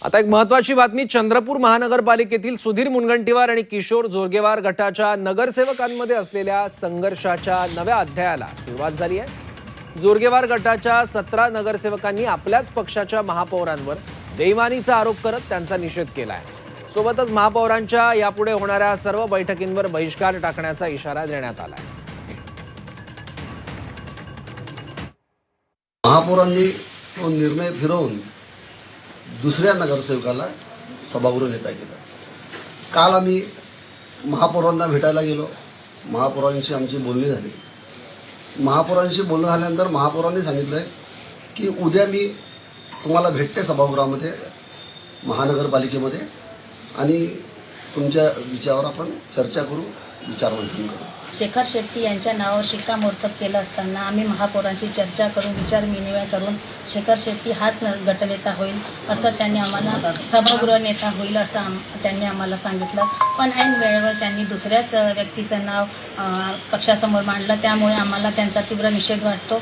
आता एक महत्त्वाची बातमी चंद्रपूर महानगरपालिकेतील सुधीर मुनगंटीवार आणि किशोर जोरगेवार गटाच्या नगरसेवकांमध्ये असलेल्या संघर्षाच्या नव्या अध्यायाला सुरुवात झाली आहे। जोरगेवार गटाच्या 17 नगरसेवकांनी आपल्याच पक्षाच्या महापौरांवर बेईमानीचा आरोप करत त्यांचा निषेध केला आहे। सोबतच महापौरांच्या यापुढे होणाऱ्या सर्व बैठकींवर बहिष्कार टाकण्याचा इशारा देण्यात आला आहे। महापौरांनी तो निर्णय फिरवून दुसऱ्या नगरसेवकाला सभागृह नेता केला। काल आम्ही महापौरांना भेटायला गेलो, महापौरांशी आमची बोलणी झाली। महापौरांशी बोलणं झाल्यानंतर महापौरांनी सांगितलं की उद्या मी तुम्हाला भेटते सभागृहामध्ये महानगरपालिकेमध्ये आणि तुमच्या विचारावर आपण चर्चा करू, विचारमंथन करू। शेखर शेट्टी यांच्या नावावर शिक्कामोर्तब केलं असताना आम्ही महापौरांशी चर्चा करून विचार विनिमय करून शेखर शेट्टी हाच गटनेता होईल असं त्यांनी आम्हाला, सभागृह नेता होईल असं त्यांनी आम्हाला सांगितलं। पण ऐन वेळेवर त्यांनी दुसऱ्याच व्यक्तीचं नाव पक्षासमोर मांडलं, त्यामुळे आम्हाला त्यांचा तीव्र निषेध वाटतो।